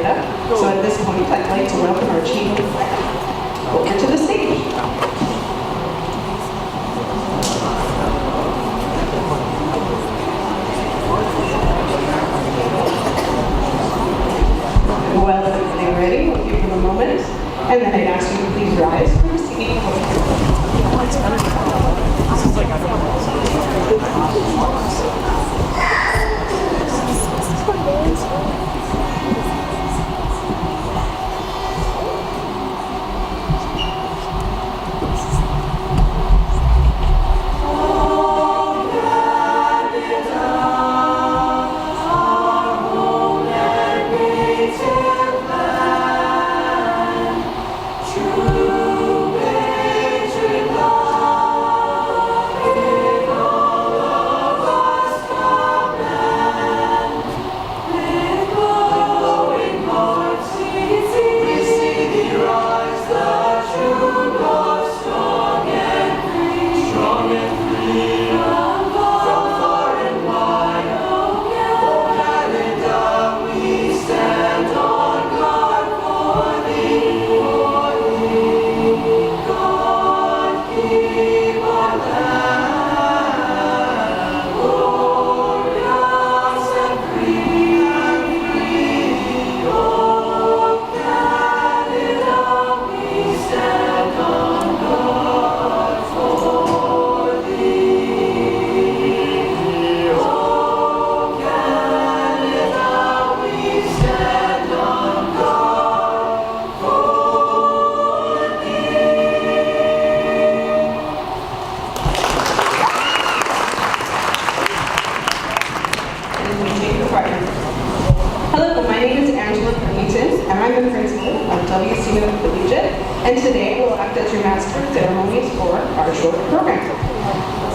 Canada. So at this point, I'd like to welcome our Chief of Flag over to the stage. Well, if they're ready, we'll give them a moment, and then I'd ask you to please rise for the singing podium. Hello, my name is Angela Pennington, and I'm the principal of WC Middle Collegiate, and today will act as your master of ceremonies for our short program.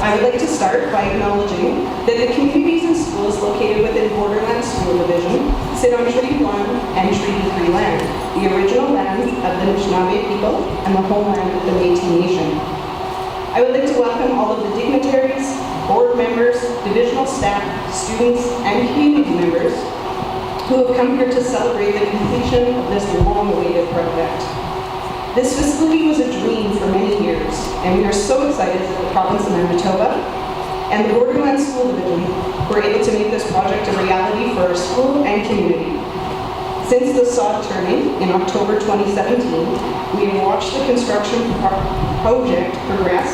I would like to start by acknowledging that the communities and schools located within Borderlands School Division sit on Treaty 1 and Treaty 3 land, the original lands of the Anishinaabe people and the homeland of the Métis Nation. I would like to welcome all of the dignitaries, board members, divisional staff, students, and community members who have come here to celebrate the completion of this long-awaited project. This facility was a dream for many years, and we are so excited that the province of Manitoba and the Borderlands School Division were able to make this project a reality for our school and community. Since the sod turning in October 2017, we have watched the construction project progress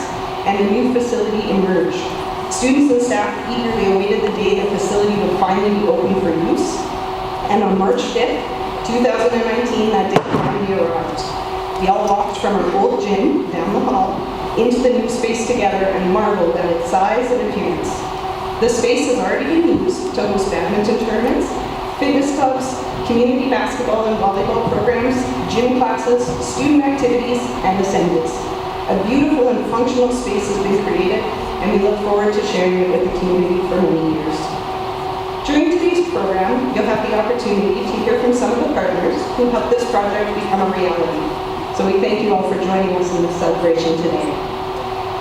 and a new facility emerge. Students and staff eagerly awaited the day the facility would finally be open for use. And on March 5th, 2019, that day finally arrived. We all walked from our old gym down the hall into the new space together and marveled at its size and appearance. The space has already been used to host badminton tournaments, fitness clubs, community basketball and volleyball programs, gym classes, student activities, and assemblies. A beautiful and functional space has been created, and we look forward to sharing it with the community for many years. During today's program, you'll have the opportunity to hear from some of the partners who helped this project become a reality. So we thank you all for joining us in this celebration today.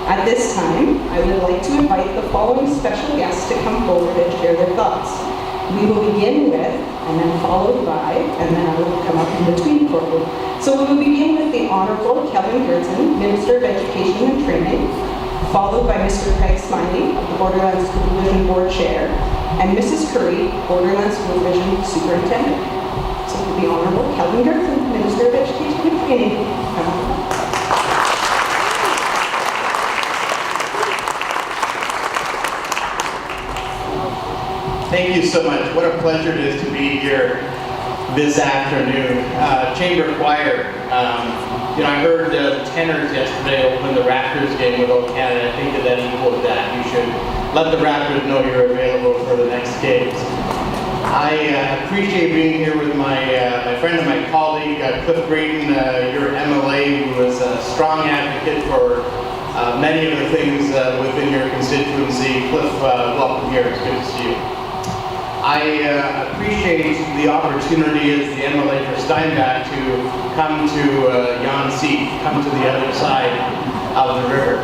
At this time, I would like to invite the following special guests to come forward and share their thoughts. We will begin with, and then followed by, and then I will come up in between for you. So we will begin with the Honorable Kelvin Goertzen, Minister of Education and Training, followed by Mr. Craig Smiley, of the Borderlands School Division Board Chair, and Mrs. Curry, Borderlands School Division Superintendent. So the Honorable Kelvin Goertzen, Minister of Education and Training. Thank you so much. What a pleasure it is to be here this afternoon. Chamber Choir, I heard the tenors yesterday open the Raptors game with Old Canada. I think that equals that. You should let the Raptors know you're available for the next games. I appreciate being here with my friend and my colleague, Cliff Brayton, your MLA, who is a strong advocate for many of the things within your constituency. Cliff, welcome here. It's good to see you. I appreciate the opportunity as the MLA for Steinbach to come to Yonge, come to the other side of the river.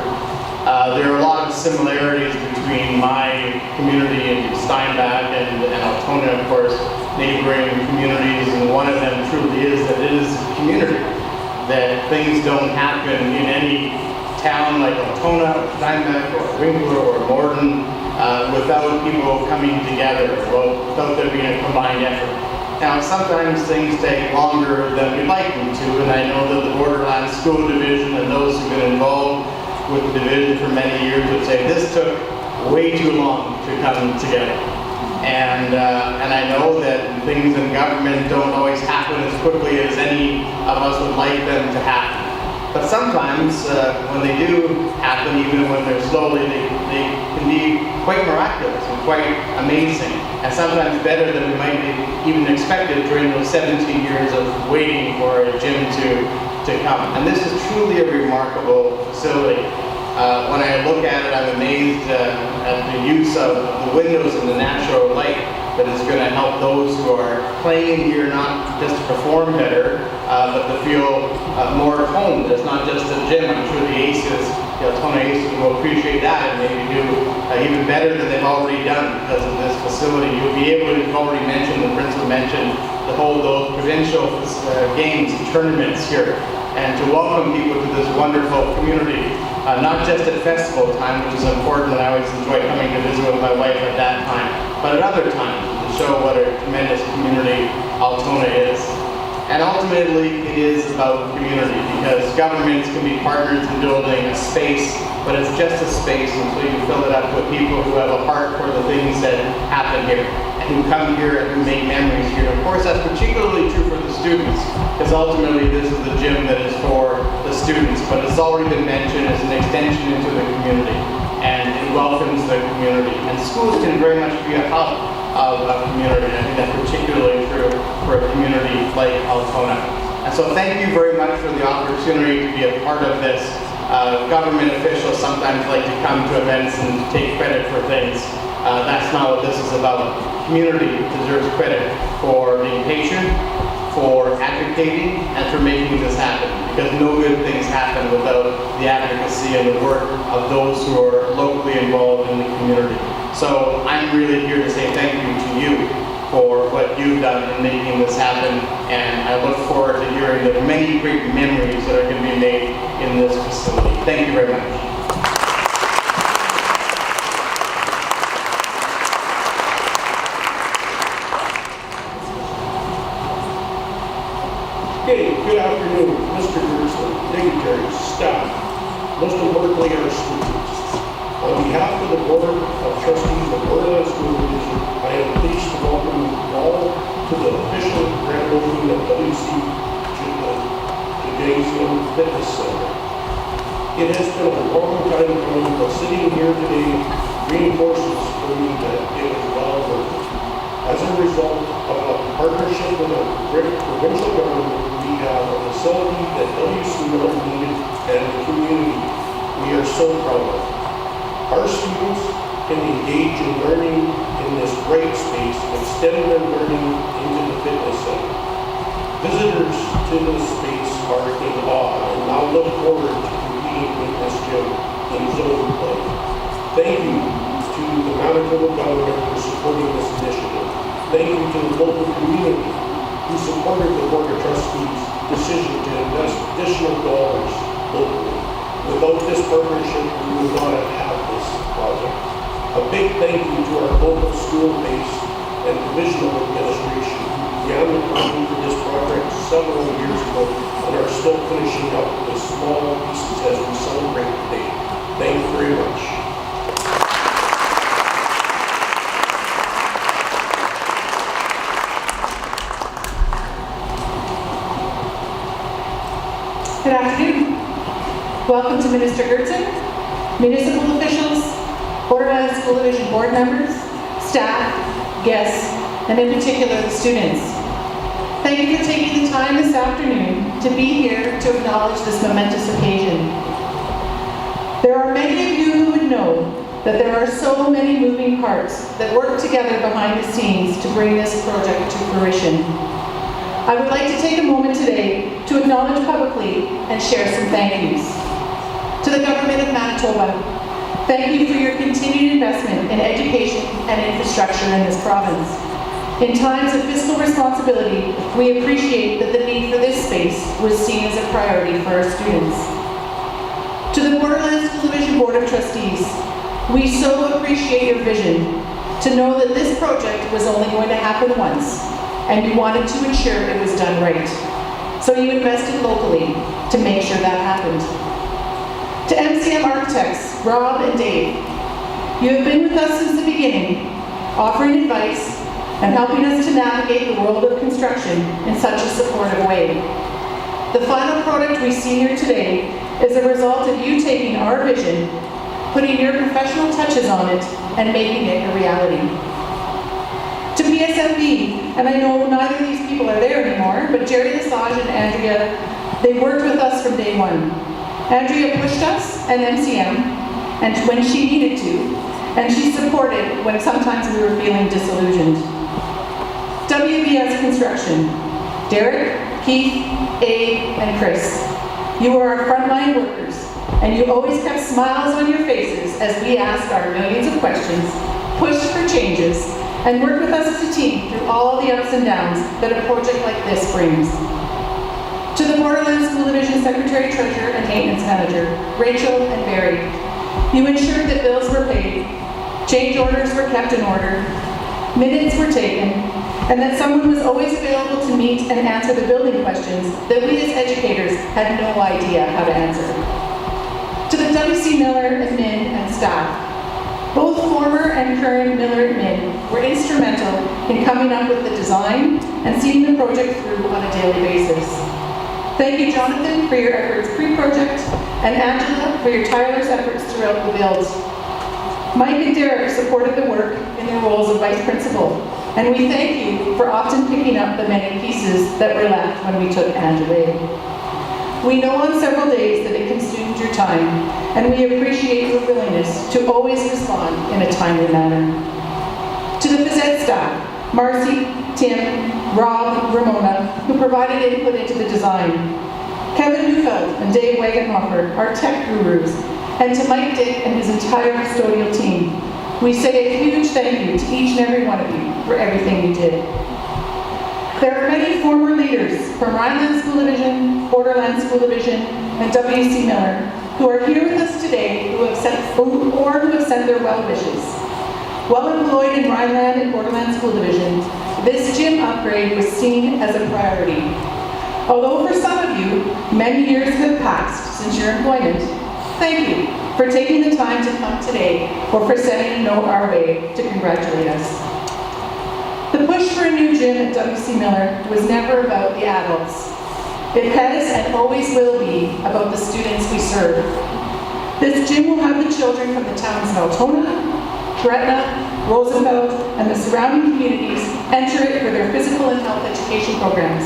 There are a lot of similarities between my community in Steinbach and Altona, of course, neighboring communities, and one of this is a community, that things don't happen in any town like Altona, or Steinbach, or Winkler, or Morden without people coming together, without there being a combined effort. Now, sometimes things take longer than we'd like them to, and I know that the Borderlands School Division and those who've been involved with the division for many years would say this took way too long to come together. And I know that things in government don't always happen as quickly as any of us would like them to happen. But sometimes when they do happen, even when they're slowly, they can be quite miraculous and quite amazing. And sometimes better than we might be even expected during those 17 years of waiting for a gym to come. And this is truly a remarkable facility. When I look at it, I'm amazed at the use of the windows and the natural light that is going to help those who are playing here not just to perform better, but to feel more at home. It's not just a gym. I'm sure the Aces, the Altona Aces will appreciate that and maybe do even better than they've already done because of this facility. You'll be able to, you've already mentioned, the principal mentioned, to hold those provincial games and tournaments here and to welcome people to this wonderful community. Not just at festival time, which is important, and I always enjoy coming to visit with my wife at that time, but at other times to show what a tremendous community Altona is. And ultimately, it is about community because governments can be partners in building a space, but it's just a space until you fill it up with people who have a heart for the things that happen here and who come here and who make memories here. Of course, that's particularly true for the students because ultimately this is the gym that is for the students, but it's already been mentioned as an extension into the community and it welcomes the community. And schools can very much be a hub of a community, and I think that's particularly true for a community like Altona. And so thank you very much for the opportunity to be a part of this. Government officials sometimes like to come to events and take credit for things. That's not what this is about. Community deserves credit for being patient, for advocating, and for making this happen. Because no good things happen without the advocacy and the work of those who are locally involved in the community. So I'm really here to say thank you to you for what you've done in making this happen, and I look forward to hearing the many great memories that are going to be made in this facility. Thank you very much. Okay, good afternoon, Mr. Gerson, dignitaries, staff, most importantly our students. On behalf of the Board of Trustees of Borderlands School Division, I am pleased to welcome you all to the official grand opening of WC Gymnasium Fitness Center. It has been a long time coming, but sitting here today reinforces for me that it was well worth it. As a result of a partnership with a provincial government, we have a facility that WC Miller needed and the community we are so proud of. Our students can engage in learning in this great space, extend their learning into the fitness center. Visitors to this space are in awe and now look forward to competing with this gym in zone play. Thank you to the Manitoba government for supporting this initiative. Thank you to the local community who supported the Board of Trustees' decision to invest additional dollars locally. Without this partnership, we would not have had this project. A big thank you to our local school-based and divisional administration who began the planning for this project several years ago and are still finishing up the small pieces as we celebrate today. Thank you very much. Good afternoon. Welcome to Minister Gertzen, municipal officials, Borderlands School Division board members, staff, guests, and in particular the students. Thank you for taking the time this afternoon to be here to acknowledge this momentous occasion. There are many of you who would know that there are so many moving parts that work together behind the scenes to bring this project to fruition. I would like to take a moment today to acknowledge publicly and share some thank yous. To the Government of Manitoba, thank you for your continued investment in education and infrastructure in this province. In times of fiscal responsibility, we appreciate that the need for this space was seen as a priority for our students. To the Borderlands School Division Board of Trustees, we so appreciate your vision to know that this project was only going to happen once, and you wanted to ensure it was done right. So you invested locally to make sure that happened. To MCM Architects, Rob and Dave, you have been with us since the beginning, offering advice and helping us to navigate the world of construction in such a supportive way. The final product we see here today is a result of you taking our vision, putting your professional touches on it, and making it a reality. To PSMB, and I know neither of these people are there anymore, but Jerry Lesage and Andrea, they worked with us from day one. Andrea pushed us and MCM, and when she needed to, and she supported when sometimes we were feeling disillusioned. WBS Construction, Derek, Keith, Abe, and Chris, you are our frontline workers, and you always kept smiles on your faces as we asked our millions of questions, pushed for changes, and worked with us as a team through all the ups and downs that a project like this brings. To the Borderlands School Division Secretary, Treasurer, and Maintenance Manager, Rachel and Barry, you ensured that bills were paid, change orders were kept in order, minutes were taken, and that someone was always available to meet and answer the building questions that we as educators had no idea how to answer. To the W.C. Miller admin and staff, both former and current Miller admin were instrumental in coming up with the design and seeing the project through on a daily basis. Thank you, Jonathan, for your efforts pre-project, and Angela for your tireless efforts throughout the build. Mike and Derek supported the work in their roles of vice principal, and we thank you for often picking up the many pieces that were left when we took Ange away. We know on several days that it consumed your time, and we appreciate your willingness to always respond in a timely manner. To the phys ed staff, Marcy, Tim, Rob, Ramona, who provided input into the design, Kevin Neufeld and Dave Wagenhofer, our tech gurus, and to Mike Dick and his entire custodial team, we say a huge thank you to each and every one of you for everything you did. There are many former leaders from Rhineland School Division, Borderland School Division, and W.C. Miller who are here with us today who have sent their well wishes. Well employed in Rhineland and Borderland School Division, this gym upgrade was seen as a priority. Although for some of you, many years have passed since your employment, thank you for taking the time to come today or for sending a note our way to congratulate us. The push for a new gym at W.C. Miller was never about the adults. It has and always will be about the students we serve. This gym will have the children from the towns of Altona, Gretna, Roosevelt, and the surrounding communities enter it for their physical and health education programs.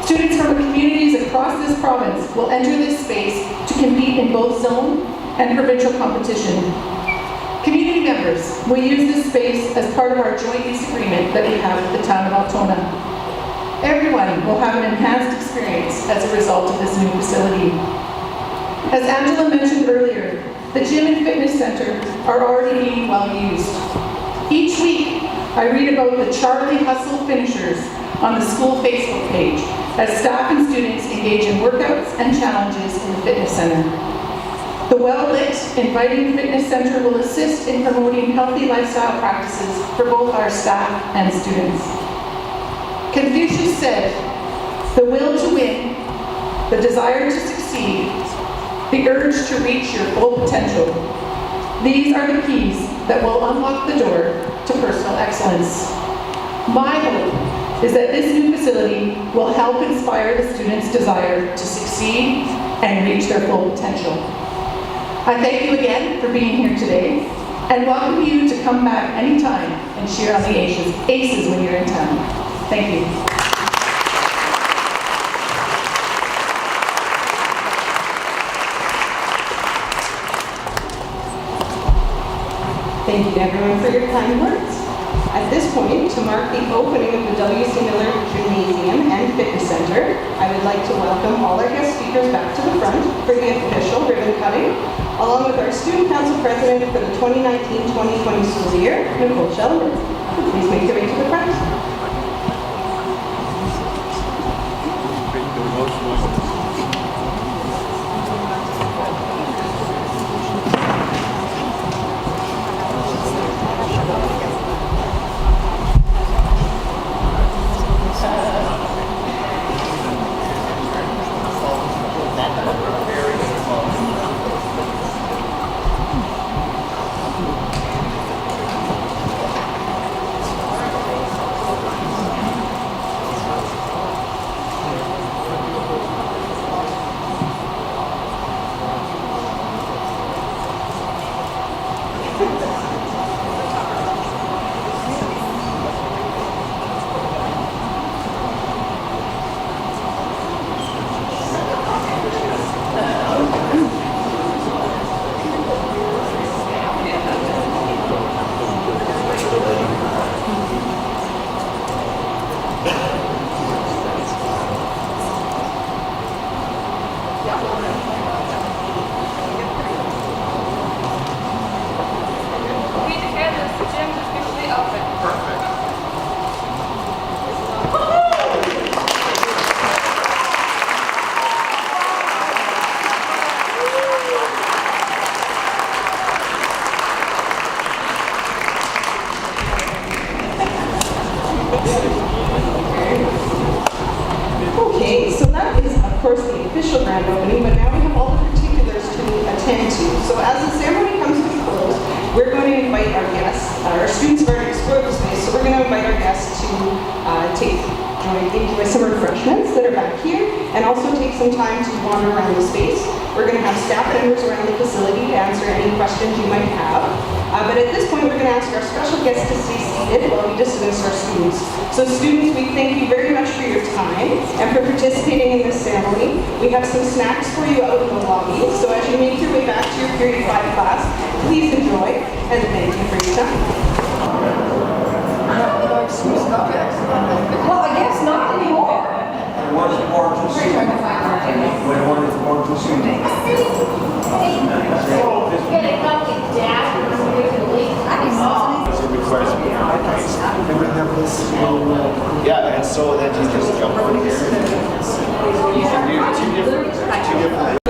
Students from communities across this province will enter this space to compete in both zone and provincial competition. Community members will use this space as part of our joint use agreement that we have with the town of Altona. Everyone will have an enhanced experience as a result of this new facility. As Angela mentioned earlier, the gym and fitness center are already being well used. Each week, I read about the Charlie Hustle finishers on the school Facebook page as staff and students engage in workouts and challenges in the fitness center. The well-lit, inviting fitness center will assist in promoting healthy lifestyle practices for both our staff and students. Confucius said, "The will to win, the desire to succeed, the urge to reach your full potential. These are the keys that will unlock the door to personal excellence." My hope is that this new facility will help inspire the students' desire to succeed and reach their full potential. I thank you again for being here today and welcome you to come back anytime and cheer on the Aces when you're in town. Thank you. Thank you to everyone for your kind words. At this point, to mark the opening of the W.C. Miller Gymnasium and Fitness Center, I would like to welcome all our guest speakers back to the front for the official ribbon cutting, along with our Student Council President for the 2019-2020 school year, Nicole Schellenberg. Please make your way to the front. We declare this gym officially open. Okay, so that is, of course, the official grand opening, but now we have all the particulars to attend to. So as the ceremony comes to a close, we're going to invite our guests, our students have already explored the space, so we're going to invite our guests to enjoy some refreshments that are back here, and also take some time to wander around the space. We're going to have staff members around the facility to answer any questions you might have. But at this point, we're going to ask our special guests to stay seated while we dismiss our students. So students, we thank you very much for your time and for participating in this ceremony. We have some snacks for you out in the lobby, so as you make your way back to your period 5 class, please enjoy, and thank you for your time. Well, I guess not anymore. What is more to see? What is more to see? Get a cup of dad. It requires yeah, and so then you just jump on here. You can do two different